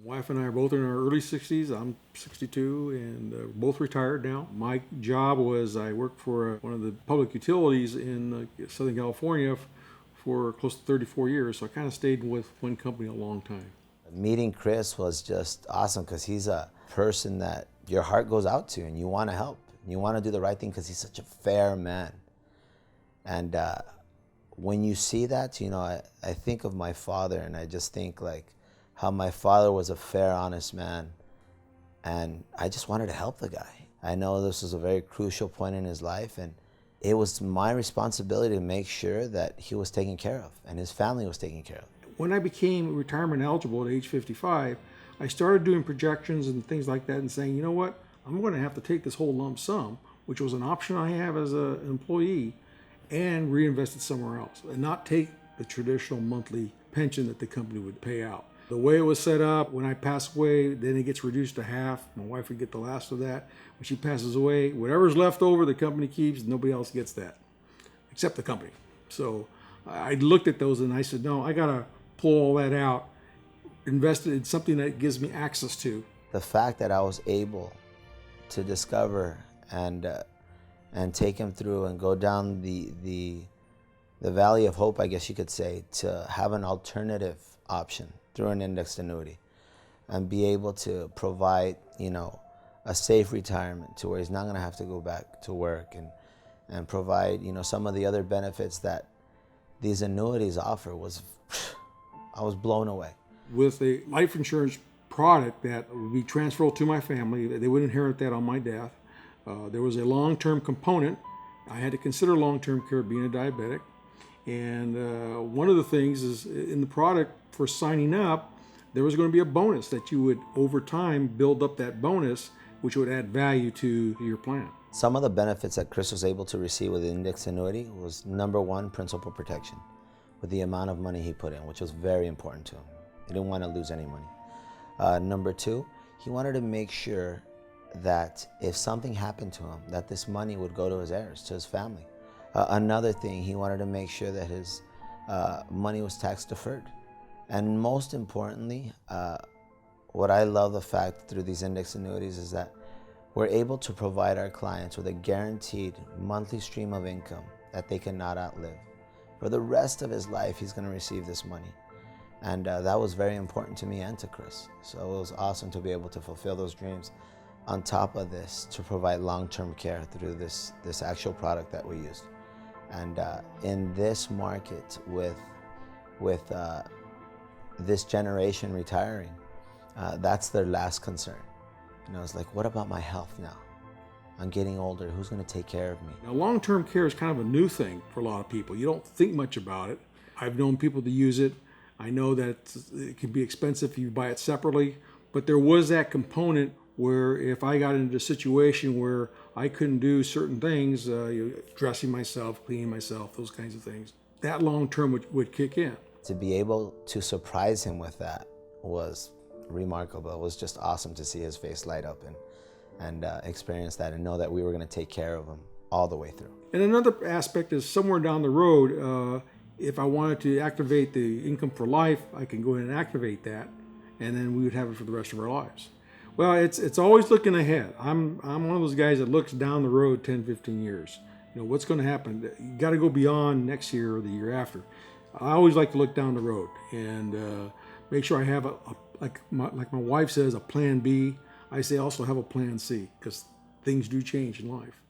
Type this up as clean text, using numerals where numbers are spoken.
My wife and I are both in our early 60s. I'm 62 and both retired now. My job was I worked for one of the public utilities in Southern California for close to 34 years, so I kind of stayed with one company a long time. Meeting Chris was just awesome because he's a person that your heart goes out to and you want to help. You want to do the right thing because he's such a fair man. And when you see that, I think of my father and I just think like how my father was a fair, honest man. And I just wanted to help the guy. I know this was a very crucial point in his life and it was my responsibility to make sure that he was taken care of and his family was taken care of. When I became retirement eligible at age 55, I started doing projections and things like that and saying, you know what, I'm going to have to take this whole lump sum, which was an option I have as an employee, and reinvest it somewhere else and not take the traditional monthly pension that the company would pay out. The way it was set up, when I pass away, then it gets reduced to half. My wife would get the last of that. When she passes away, whatever's left over, the company keeps. Nobody else gets that, except the company. So I looked at those and I said, no, I got to pull all that out, invest it in something that gives me access to. The fact that I was able to discover and take him through and go down the valley of hope, I guess you could say, to have an alternative option through an indexed annuity and be able to provide, a safe retirement to where he's not going to have to go back to work and provide, some of the other benefits that these annuities offer I was blown away. With a life insurance product that would be transferable to my family, they would inherit that on my death. There was a long-term component. I had to consider long-term care being a diabetic. And one of the things is in the product for signing up, there was going to be a bonus that you would, over time, build up that bonus, which would add value to your plan. Some of the benefits that Chris was able to receive with the index annuity was number one, principal protection, with the amount of money he put in, which was very important to him. He didn't want to lose any money. Number two, he wanted to make sure that if something happened to him, that this money would go to his heirs, to his family. Another thing, he wanted to make sure that his money was tax deferred. And most importantly, what I love the fact through these index annuities is that we're able to provide our clients with a guaranteed monthly stream of income that they cannot outlive. For the rest of his life, he's going to receive this money. And that was very important to me and to Chris. So it was awesome to be able to fulfill those dreams. On top of this, to provide long-term care through this actual product that we used. And in this market with this generation retiring, that's their last concern. It's like, what about my health now? I'm getting older. Who's going to take care of me? Now, long-term care is kind of a new thing for a lot of people. You don't think much about it. I've known people to use it. I know that it can be expensive if you buy it separately, but there was that component where if I got into a situation where I couldn't do certain things, dressing myself, cleaning myself, those kinds of things, that long-term would kick in. To be able to surprise him with that was remarkable. It was just awesome to see his face light up and experience that and know that we were going to take care of him all the way through. And another aspect is somewhere down the road, if I wanted to activate the income for life, I can go ahead and activate that, and then we would have it for the rest of our lives. Well, it's always looking ahead. I'm one of those guys that looks down the road 10, 15 years. What's going to happen? You got to go beyond next year or the year after. I always like to look down the road and make sure I have like my wife says, a plan B. I say also have a plan C, because things do change in life.